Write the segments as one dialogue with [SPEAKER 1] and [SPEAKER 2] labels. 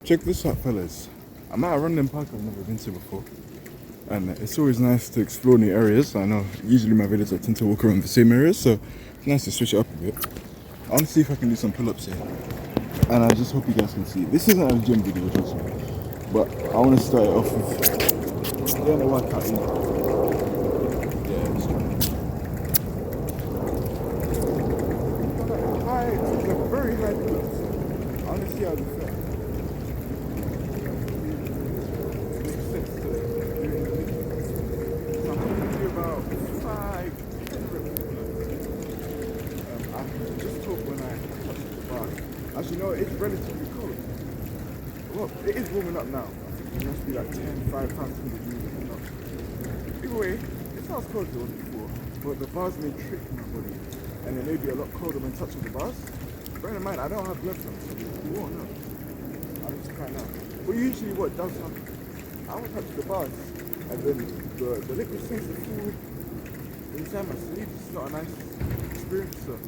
[SPEAKER 1] Check this out, fellas. I'm at a random park I've never been to before, and it's always nice to explore new areas. I know usually my videos I tend to walk around the same areas, so it's nice to switch it up a bit. I want to see if I can do some pull-ups here, and I just hope you guys can see. This isn't a gym video, trust me, but I want to start it off with getting a workout in. Yeah, it's high. It's like very high pull-ups. I want to see how this feel. About 5-10 reps. I just took when I touched the bar. Actually, no, it's relatively cold. Well, it is warming up now. I think it must be like 5 times degrees warming up. Either way, it's not as cold as it was before, but the bars may trick my body, and it may be a lot colder when touching the bars. Bear in mind, I don't have gloves on, so you won't know. I'm just trying out. But usually, what does happen, I will touch the bars, and then the liquid seems to fall inside my sleeve. It's not a nice experience, so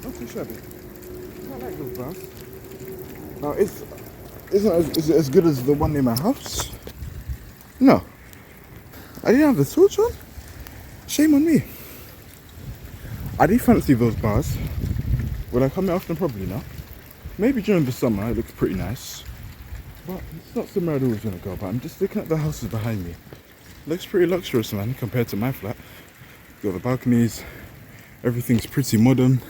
[SPEAKER 1] not too shabby. I like those bars. Now, is it as good as the one near my house? No. I didn't have the torch on? Shame on me. I do fancy those bars. Would I come here often? Probably not. Maybe during the summer, it looks pretty nice. But it's not somewhere I'd always want to go. But I'm just looking at the houses behind me. Looks pretty luxurious, man, compared to my flat. Got the balconies. Everything's pretty modern.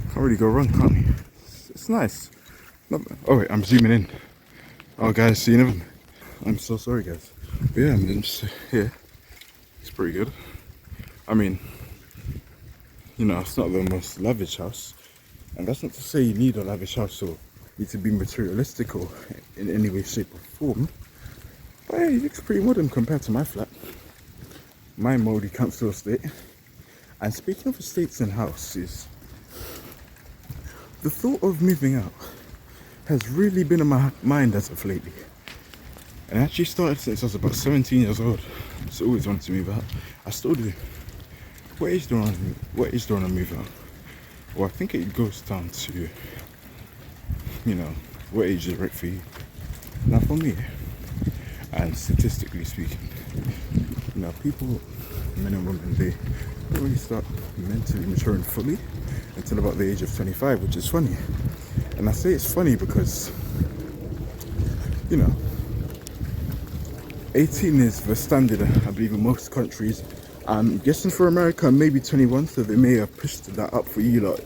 [SPEAKER 1] Can't really go wrong, can you? It's nice. Oh wait, I'm zooming in. Oh guys, see you never. I'm so sorry, guys. But yeah, I'm just here. It's pretty good. I mean, you know, it's not the most lavish house, and that's not to say you need a lavish house or need to be materialistic or in any way, shape, or form. But yeah, it looks pretty modern compared to my flat, my moldy council estate. And speaking of estates and houses, the thought of moving out has really been in my mind as of lately. And it actually started since I was about 17 years old. So I always wanted to move out. I still do. What age do I want to move out? Well, I think it goes down to, you know, what age is right for you. Now for me, and statistically speaking, you know, people, men and women, they don't really start mentally maturing fully until about the age of 25, which is funny. And I say it's funny because, you know, 18 is the standard, I believe, in most countries. I'm guessing for America, maybe 21, so they may have pushed that up for you lot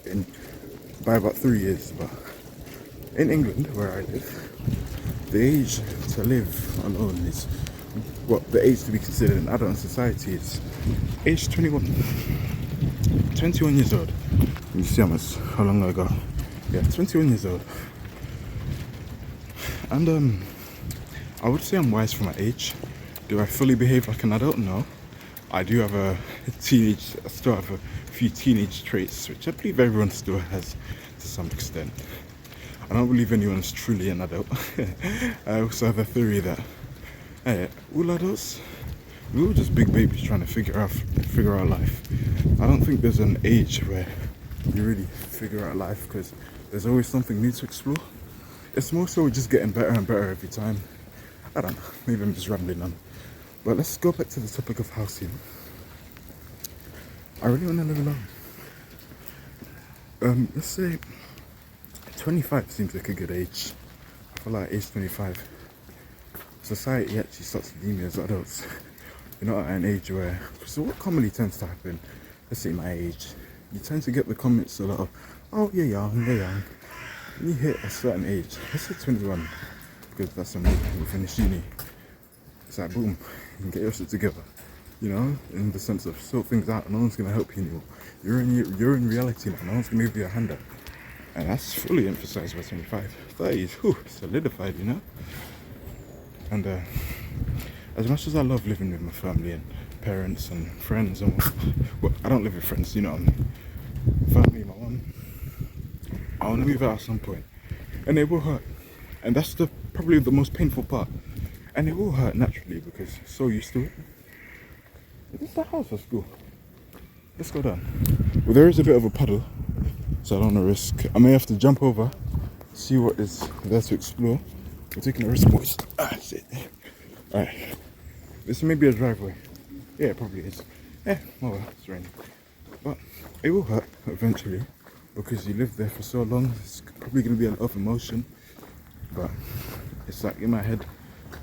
[SPEAKER 1] by about 3 years. But in England, where I live, the age to live alone is, well, the age to be considered an adult in society is age 21. 21 years old. You see how long I got? Yeah, 21 years old. And I would say I'm wise for my age. Do I fully behave like an adult? No. I do have I still have a few teenage traits, which I believe everyone still has to some extent. I don't believe anyone's truly an adult. I also have a theory that all adults, we're all just big babies trying to figure out life. I don't think there's an age where you really figure out life, because there's always something new to explore. It's more so just getting better and better every time. I don't know, maybe I'm just rambling on. But let's go back to the topic of housing. I really want to live alone. Let's say 25 seems like a good age. I feel like age 25, society actually starts to deem you as adults. You're not at an age where, so what commonly tends to happen, let's say my age, you tend to get the comments a lot of, oh, you're young. When you hit a certain age, let's say 21, because that's when we finish uni, it's like boom, you can get your shit together, you know, in the sense of sort things out. No one's going to help you anymore. You're in reality now. No one's going to give you a hand up. And that's fully emphasized by 25. 30 is solidified, you know. And as much as I love living with my family and parents and friends and well, I don't live with friends, you know what I mean. Family, my mom. I want to move out at some point, and it will hurt, and that's the probably the most painful part. And it will hurt naturally because I'm so used to it. Is this the house or school? Let's go down. Well, there is a bit of a puddle, so I don't want to risk. I may have to jump over, see what is there to explore. We're taking a risk, boys. Ah, shit. Alright. This may be a driveway. Yeah, it probably is. Oh well, it's raining. But it will hurt eventually because you live there for so long. It's probably going to be a lot of emotion. But it's like in my head,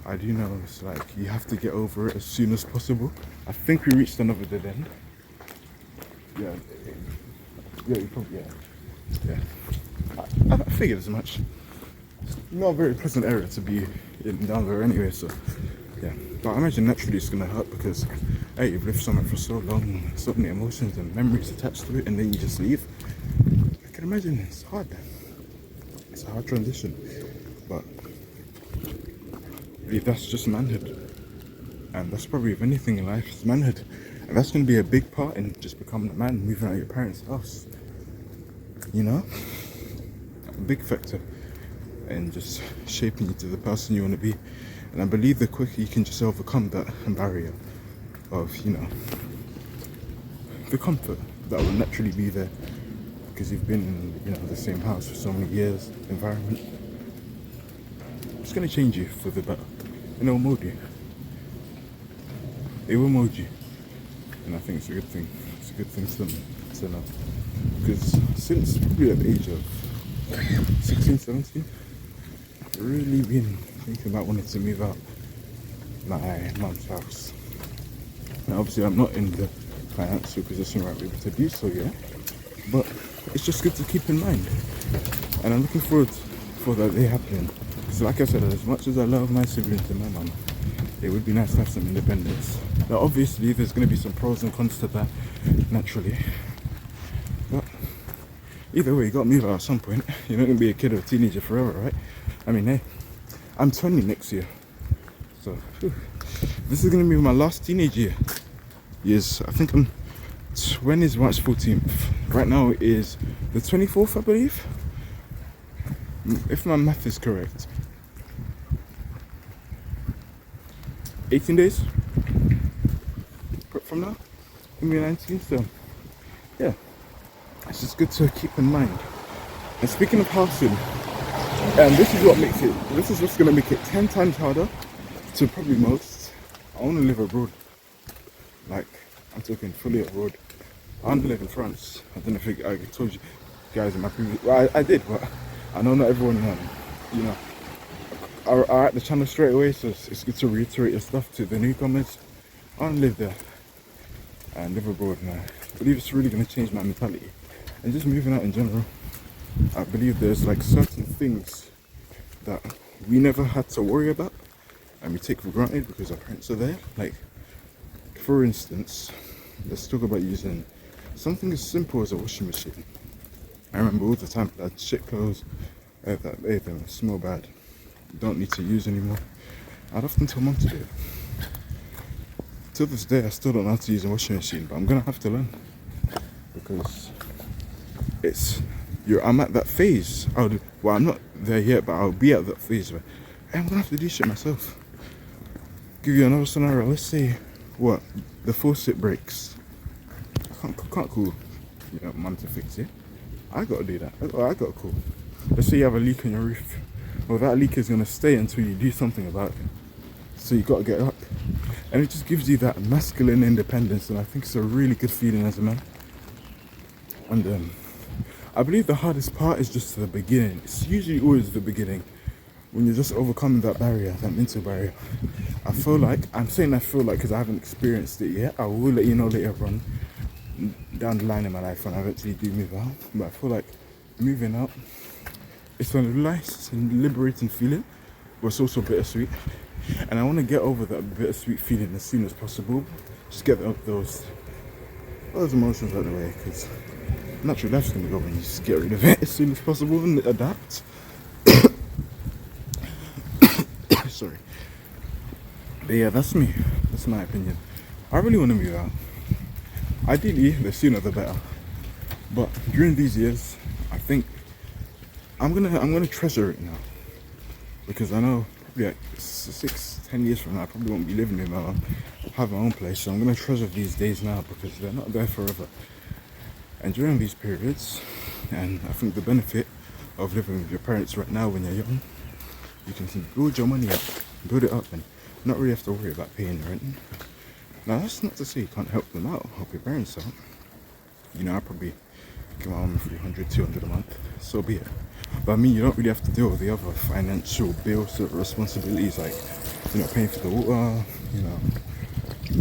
[SPEAKER 1] I do know it's like you have to get over it as soon as possible. I think we reached another dead end. Yeah, you probably, yeah. I figured as much. It's not a very pleasant area to be in down there anyway, so yeah. But I imagine naturally it's gonna hurt because hey, you've lived somewhere for so long, so many emotions and memories attached to it, and then you just leave. I can imagine it's hard. It's a hard transition, but I believe that's just manhood, and that's probably if anything in life is manhood. And that's going to be a big part in just becoming a man, moving out of your parents' house. You know? A big factor in just shaping you to the person you want to be. And I believe the quicker you can just overcome that barrier of, you know, the comfort that will naturally be there because you've been in, you know, the same house for so many years, environment. It's going to change you for the better. And it will mold you. It will mold you. And I think it's a good thing. It's a good thing to know. Because since probably the age of 16, 17, I've really been thinking about wanting to move out my mum's house. Now obviously I'm not in the financial position where I'll be able to do so yet, but it's just good to keep in mind. And I'm looking forward for that day happening. So like I said, as much as I love my siblings and my mum, it would be nice to have some independence. Now obviously there's going to be some pros and cons to that, naturally. But either way, you got to move out at some point. You're not going to be a kid or a teenager forever, right? I mean, hey, I'm 20 next year. So, this is going to be my last teenage years. I think when is March 14th? Right now is the 24th, I believe. If my math is correct. 18 days from now, it'll be 19, so yeah, it's just good to keep in mind. And speaking of housing, this is what's going to make it 10 times harder to probably most. I want to live abroad, like I'm talking fully abroad. I want to live in France. I don't know if I told you guys in my previous, well, I did, but I know not everyone, you know, are at the channel straight away, so it's good to reiterate your stuff to the newcomers. I want to live there and live abroad now. I believe it's really going to change my mentality and just moving out in general. I believe there's like certain things that we never had to worry about and we take for granted because our parents are there. Like, for instance, let's talk about using something as simple as a washing machine. I remember all the time that shit clothes that they smell bad, don't need to use anymore. I'd often tell mum to do it. Till this day I still don't know how to use a washing machine, but I'm gonna have to learn because I'm at that phase. Well, I'm not there yet, but I'll be at that phase where I'm gonna have to do shit myself. Give you another scenario. Let's say the faucet breaks. I can't call mum to fix it. I gotta do that. I gotta call. Let's say you have a leak on your roof. Well, that leak is gonna stay until you do something about it. So you gotta get up, and it just gives you that masculine independence, and I think it's a really good feeling as a man. And I believe the hardest part is just the beginning. It's usually always the beginning when you're just overcoming that barrier, that mental barrier. I feel like because I haven't experienced it yet. I will let you know later on down the line in my life when I eventually do move out. But I feel like moving out, it's a nice and liberating feeling, but it's also bittersweet. And I want to get over that bittersweet feeling as soon as possible. Just get those emotions out of the way, because naturally life's going to go when you just get rid of it as soon as possible and adapt. Sorry. But But yeah, that's me. That's my opinion. I really want to move out. Ideally, the sooner the better. But during these years, I think I'm gonna treasure it now, because I know probably like 6, 10 years from now I probably won't be living in my own, have my own place. So I'm gonna treasure these days now because they're not there forever. And during these periods, and I think the benefit of living with your parents right now when you're young, you can build your money up, build it up, and not really have to worry about paying rent. Now that's not to say you can't help them out, help your parents out. You know, I probably give my mum 300, 200 a month, so be it. But I mean, you don't really have to deal with the other financial bills or responsibilities, like, you know, paying for the water, you know,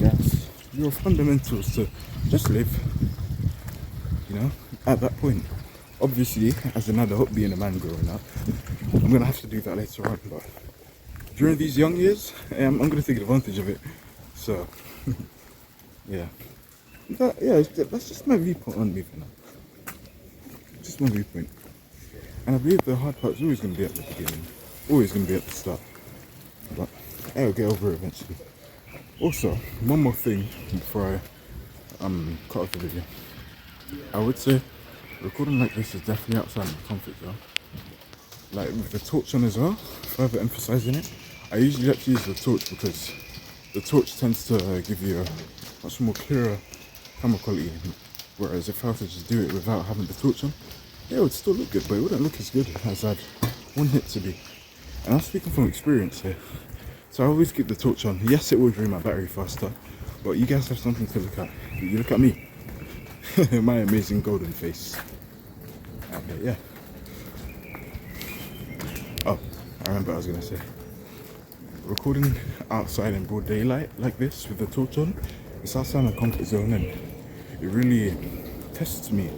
[SPEAKER 1] gas. Your fundamentals to just live, you know, at that point. Obviously, as an adult, being a man growing up, I'm going to have to do that later on, but during these young years, I'm going to take advantage of it. So, yeah. That's just my viewpoint on moving now. Just my viewpoint. And I believe the hard part's always going to be at the beginning. Always going to be at the start. But I'll get over it eventually. Also, one more thing before I cut off the video. I would say recording like this is definitely outside my comfort zone. Like with the torch on as well, further emphasizing it. I usually like to use the torch because the torch tends to give you a much more clearer camera quality. Whereas if I were to just do it without having the torch on, yeah, it would still look good, but it wouldn't look as good as I'd want it to be. And I'm speaking from experience here. So I always keep the torch on. Yes, it will drain my battery faster, but you guys have something to look at. You look at me. My amazing golden face. Okay, yeah. Oh, I remember what I was gonna say. Recording outside in broad daylight like this with the torch on, it's outside my comfort zone, and it really tests me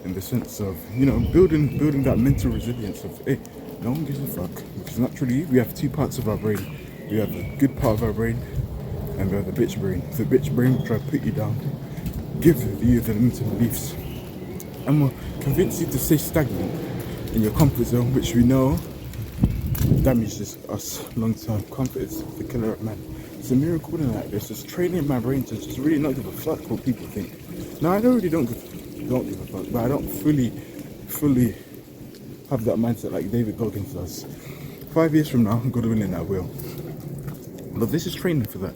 [SPEAKER 1] in the sense of, you know, building that mental resilience of, hey, no one gives a fuck. Because naturally, we have two parts of our brain. We have the good part of our brain, and we have the bitch brain. The bitch brain will try to put you down, give you the limiting beliefs, and will convince you to stay stagnant in your comfort zone, which we know damages us long term. Comfort is the killer of man. So me recording like this is training my brain to just really not give a fuck what people think. Now I don't give a fuck, but I don't fully have that mindset like David Goggins does. 5 years from now, God willing, I will. But this is training for that.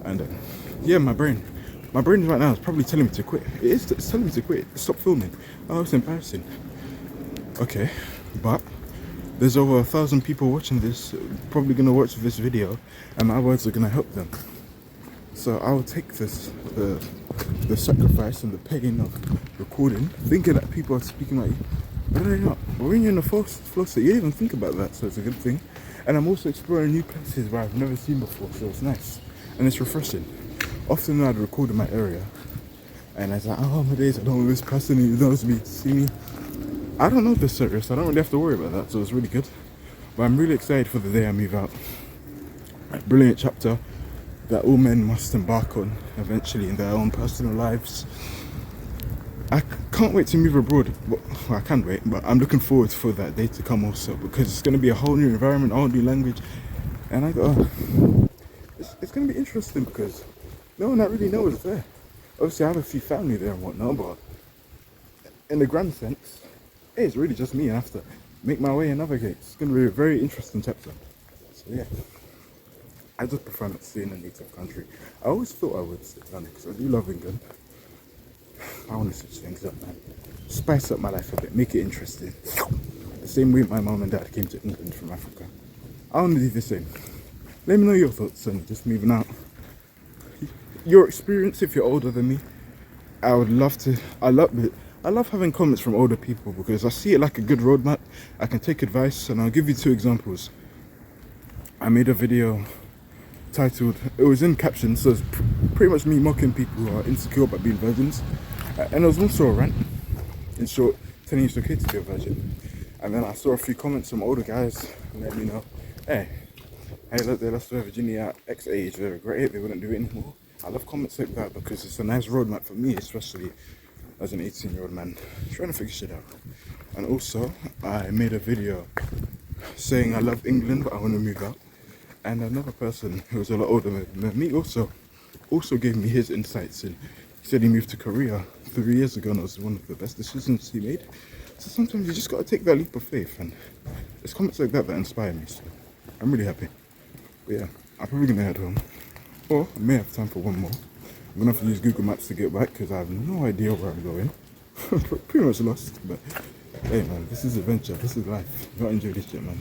[SPEAKER 1] And yeah, my brain right now is probably telling me to quit. It's telling me to quit. Stop filming. Oh, it's embarrassing. Okay, but there's over 1,000 people watching this, probably gonna watch this video, and my words are gonna help them. So I'll take this, the sacrifice and the pain of recording, thinking that people are speaking like you, but they're not. But when you're in the flow state, you don't even think about that, so it's a good thing. And I'm also exploring new places where I've never seen before, so it's nice and it's refreshing. Often I'd record in my area, and I was like, oh my days, I don't know this person who knows me to see me. I don't know this serious, I don't really have to worry about that, so it's really good. But I'm really excited for the day I move out. A brilliant chapter that all men must embark on eventually in their own personal lives. I can't wait to move abroad. Well, I can wait, but I'm looking forward for that day to come also, because it's going to be a whole new environment, a whole new language, and it's going to be interesting because no one I really know is there. Obviously I have a few family there and whatnot, but in the grand sense, it's really just me, and I have to make my way and navigate. It's going to be a very interesting chapter. So yeah, I just prefer not to stay in a native country. I always thought I would stay down because I do love England. I want to switch things up, man. Spice up my life a bit, make it interesting. The same way my mom and dad came to England from Africa. I want to do the same. Let me know your thoughts on just moving out. Your experience, if you're older than me. I would love to. I love having comments from older people because I see it like a good roadmap. I can take advice, and I'll give you 2 examples. I made a video titled, it was in caption, so it's pretty much me mocking people who are insecure about being virgins, and it was also a rant, in short, telling you it's okay to be a virgin. And then I saw a few comments from older guys letting me know, hey look, they lost their virginity at X age, they regret it, they wouldn't do it anymore. I love comments like that because it's a nice roadmap for me, especially as an 18-year-old man trying to figure shit out. And also I made a video saying I love England but I want to move out, And another person who was a lot older than me also gave me his insights, and he said he moved to Korea 3 years ago and it was one of the best decisions he made. So sometimes you just gotta take that leap of faith, and it's comments like that that inspire me. So I'm really happy. But yeah, I'm probably gonna head home, or I may have time for one more. I'm gonna have to use Google Maps to get back because I have no idea where I'm going. Pretty much lost, but hey man, this is adventure, this is life. You gotta enjoy this shit, man.